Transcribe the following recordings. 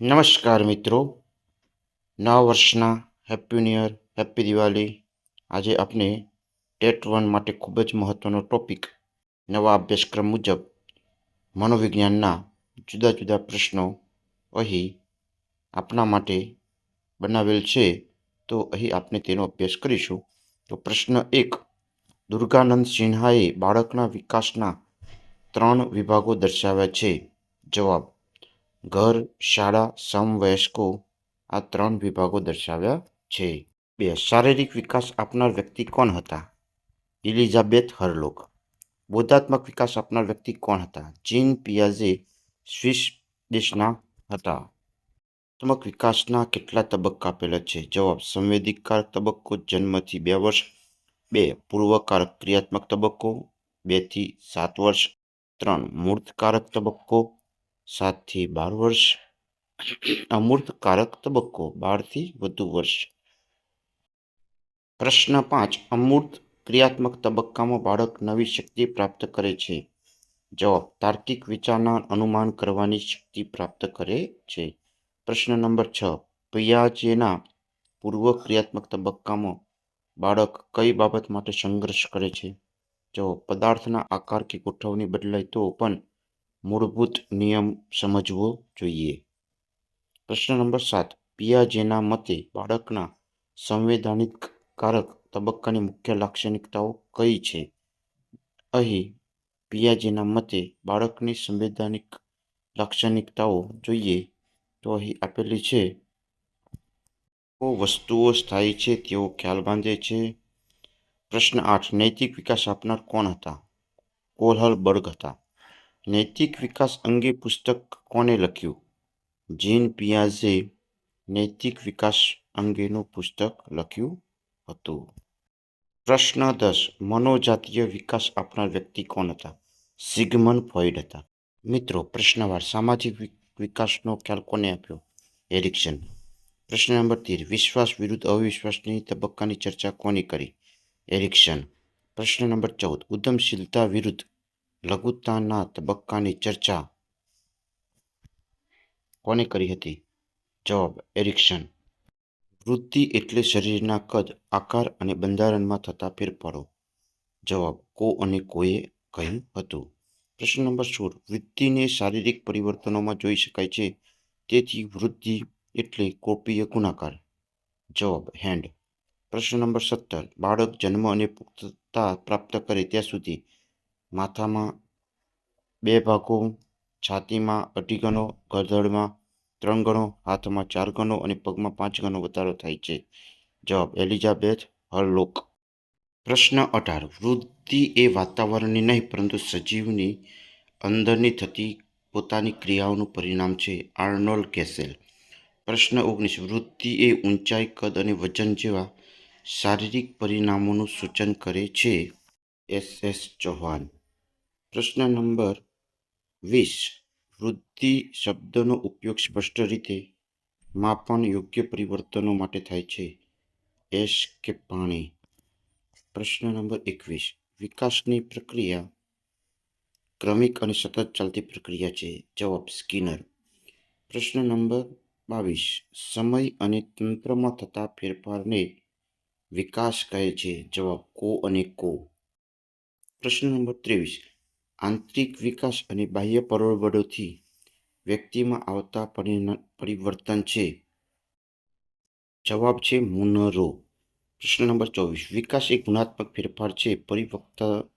નમસ્કાર મિત્રો, નવા વર્ષના happy new year, happy Diwali. આજે આપણે ટેટ 1 માટે ખૂબ જ મહત્ત્વનો ટોપિક નવા અભ્યાસક્રમ મુજબ મનોવિજ્ઞાનના જુદા જુદા પ્રશ્નો અહીં આપણા માટે બનાવેલ છે. તો અહીં આપણે તેનો અભ્યાસ કરીશું. તો પ્રશ્ન 1, દુર્ગાનંદ સિન્હાએ બાળકના વિકાસના 3 વિભાગો દર્શાવ્યા છે. જવાબ: ઘર, શાળા, સમવયસ્કો. આ 3 વિભાગો દર્શાવ્યા છે. 2, શારીરિક વિકાસ આપનાર વ્યક્તિ કોણ હતા? એલિઝાબેથ હરલોક. બોધાત્મક વિકાસ આપનાર વ્યક્તિ કોણ હતા? જીન પિયાઝે સ્વિસ દેશના હતા. ભાવનાત્મક વિકાસના કેટલા તબક્કા આપેલા છે? જવાબ: સંવેદીકારક તબક્કો જન્મથી 2 વર્ષ, 2 પૂર્વકારક ક્રિયાત્મક તબક્કો 2 થી 7 વર્ષ, 3 મૂર્તકારક તબક્કો 7 થી 12 વર્ષ, અમૂર્તકારક તબક્કો 12 થી વધુ વર્ષ. પ્રશ્ન 5, અમૂર્ત ક્રિયાત્મક તબક્કામાં બાળક નવી શક્તિ પ્રાપ્ત કરે છે. જવાબ: તાર્કિક વિચારણા, અનુમાન કરવાની શક્તિ પ્રાપ્ત કરે છે. પ્રશ્ન નંબર 6, પિયાજેના પૂર્વ ક્રિયાત્મક તબક્કામાં બાળક કઈ બાબત માટે સંઘર્ષ કરે છે? જવાબ: પદાર્થના આકાર કે ગોઠવણી બદલાય તો પણ મૂળભૂત નિયમ સમજવો જોઈએ. પ્રશ્ન નંબર 7, પિયાજેના મતે બાળકના સંવેદનાકારક તબક્કાની મુખ્ય લાક્ષણિકતાઓ કઈ છે? અહીં પિયાજેના મતે બાળકની સંવેદનાત્મક લાક્ષણિકતાઓ જોઈએ તો અહીં આપેલી છે. વસ્તુઓ સ્થાયી છે તેવો ખ્યાલ બાંધે છે. પ્રશ્ન 8, નૈતિક વિકાસ આપનાર કોણ હતા? કોહલબર્ગ હતા. નૈતિક વિકાસ અંગે પુસ્તક કોણે લખ્યું? જીન પિયાઝે નૈતિક વિકાસ અંગેનું પુસ્તક લખ્યું હતું. પ્રશ્ન 10, મનોજાતીય વિકાસ આપનાર વ્યક્તિ કોણ હતા? સિગમન્ડ ફ્રોઈડ હતા. મિત્રો, પ્રશ્નવાર, સામાજિક વિકાસનો ખ્યાલ કોને આપ્યો? એરિક્સન. પ્રશ્ન નંબર 13, વિશ્વાસ વિરુદ્ધ અવિશ્વાસની તબક્કાની ચર્ચા કોની કરી? એરિક્સન. પ્રશ્ન નંબર 14, ઉદ્યમશીલતા વિરુદ્ધ લઘુતાના તબક્કાની ચર્ચા કોને કરી હતી? જવાબ: એરિક્સન. વૃદ્ધિ એટલે શરીરના કદ, આકાર અને બંધારણમાં થતા ફેરફારો. જવાબ: કો અને કોએ કહ્યું હતું. પ્રશ્ન નંબર 16, વૃદ્ધિને શારીરિક પરિવર્તનોમાં જોઈ શકાય છે, તેથી વૃદ્ધિ એટલે કોપીય ગુણાકાર. જવાબ: હેન્ડ. પ્રશ્ન નંબર 17, બાળક જન્મ અને પુખ્તતા પ્રાપ્ત કરે ત્યાં સુધી માથામાં 2 ભાગો, છાતીમાં 2.5 ગણો, ગરદનમાં 3 ગણો, હાથમાં 4 ગણો અને પગમાં 5 ગણો વધારો થાય છે. જવાબ: એલિઝાબેથ હરલોક. પ્રશ્ન 18, વૃદ્ધિ એ વાતાવરણની નહીં પરંતુ સજીવની અંદરની થતી પોતાની ક્રિયાઓનું પરિણામ છે. આર્નોલ્ડ ગેસેલ. પ્રશ્ન 19, વૃદ્ધિ એ ઊંચાઈ, કદ અને વજન જેવા શારીરિક પરિણામોનું સૂચન કરે છે. એસ ચૌહાણ. પ્રશ્ન નંબર 20, વૃદ્ધિ શબ્દનો ઉપયોગ સ્પષ્ટ રીતે માપન યોગ્ય પરિવર્તનો માટે થાય છે. એસ કે પાણી. પ્રશ્ન નંબર 21, વિકાસની પ્રક્રિયા ક્રમિક અને સતત ચાલતી પ્રક્રિયા છે. જવાબ: સ્કિનર. પ્રશ્ન નંબર 22, સમય અને તંત્રમાં થતા ફેરફારને વિકાસ કહે છે. જવાબ: કો અને કો. પ્રશ્ન નંબર 23, આંતરિક વિકાસ અને બાહ્ય પરિબળોથી વ્યક્તિમાં આવતા પરિવર્તન છે. જવાબ છે મુનરો. પ્રશ્ન નંબર 24, વિકાસ એ ગુણાત્મક ફેરફાર છે,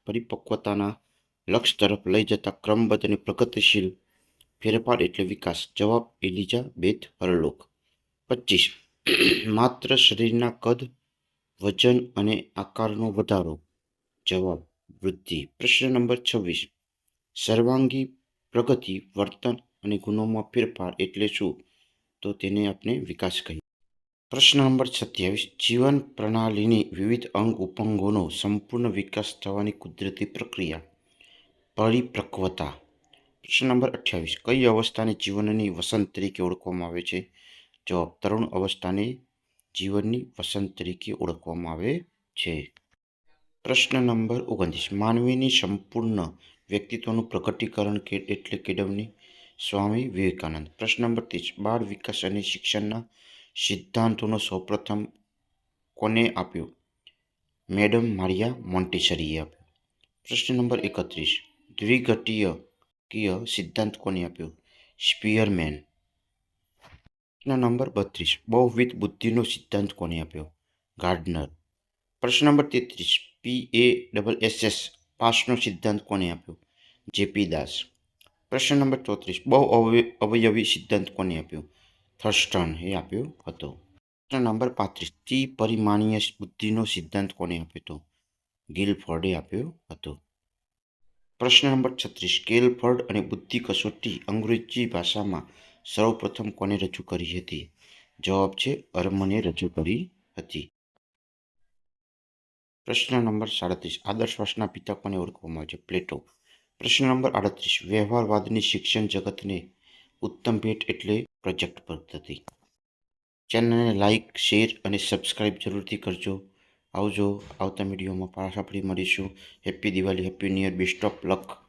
પરિપક્વતાના લક્ષ્ય તરફ લઈ જતા ક્રમબદ્ધ અને પ્રગતિશીલ ફેરફાર એટલે વિકાસ. જવાબ: એલિઝાબેથ હરલોક. 25, માત્ર શરીરના કદ, વજન અને આકારનો વધારો. જવાબ: વૃદ્ધિ. પ્રશ્ન નંબર 26, સર્વાંગી પ્રગતિ, વર્તન અને ગુણોમાં ફેરફાર એટલે શું? તો તેને આપણે વિકાસ કહીએ. પ્રશ્ન નંબર 27, જીવન પ્રણાલીની વિવિધ અંગ ઉપંગોનો સંપૂર્ણ વિકાસ થવાની કુદરતી પ્રક્રિયા. પરિપક્વતા. પ્રશ્ન નંબર 28, કઈ અવસ્થાને જીવનની વસંત તરીકે ઓળખવામાં આવે છે? જવાબ: તરુણ અવસ્થાને જીવનની વસંત તરીકે ઓળખવામાં આવે છે. પ્રશ્ન નંબર 29, માનવીની સંપૂર્ણ વ્યક્તિત્વનું પ્રગટીકરણ એટલે કેળવણી. સ્વામી વિવેકાનંદ. પ્રશ્ન નંબર 30 બાળ વિકાસ અને શિક્ષણના સિદ્ધાંતોનો સૌપ્રથમ કોને આપ્યો? મેડમ મારિયા મોન્ટેસરીએ આપ્યો. પ્રશ્ન નંબર 31 દ્વિઘટીય સિદ્ધાંત કોને આપ્યો? સ્પીયરમેન. પ્રશ્ન નંબર 32 બહુવિધ બુદ્ધિનો સિદ્ધાંત કોને આપ્યો? ગાર્ડનર. પ્રશ્ન નંબર 33 PASS પાસનો સિદ્ધાંત કોને આપ્યો? જેપી દાસ. પ્રશ્ન નંબર 34 બહુ અવયવી સિદ્ધાંત કોને આપ્યો? થર્સ્ટન એ આપ્યો હતો. પ્રશ્ન નંબર 35 ત્રિપરિમાણીય બુદ્ધિનો સિદ્ધાંત કોને આપ્યો હતો? ગિલફોર્ડે આપ્યો હતો. પ્રશ્ન નંબર 36 ગિલફોર્ડ અને બુદ્ધિ કસોટી અંગ્રેજી ભાષામાં સૌપ્રથમ કોને રજૂ કરી હતી? જવાબ છે અરમને રજૂ કરી હતી. પ્રશ્ન નંબર 37 આદર્શવાદના પિતા કોને ઓળખવામાં આવે છે? પ્લેટો. પ્રશ્ન નંબર 38 વ્યવહારવાદની શિક્ષણ જગતને ઉત્તમ ભેટ એટલે પ્રોજેક્ટ પદ્ધતિ. ચેનલને લાઇક, શેર અને સબસ્ક્રાઇબ જરૂરથી કરજો. આવજો. આવતા વિડીયોમાં પાછા ફરી મળીશું. Happy Diwali, happy new year, best of luck.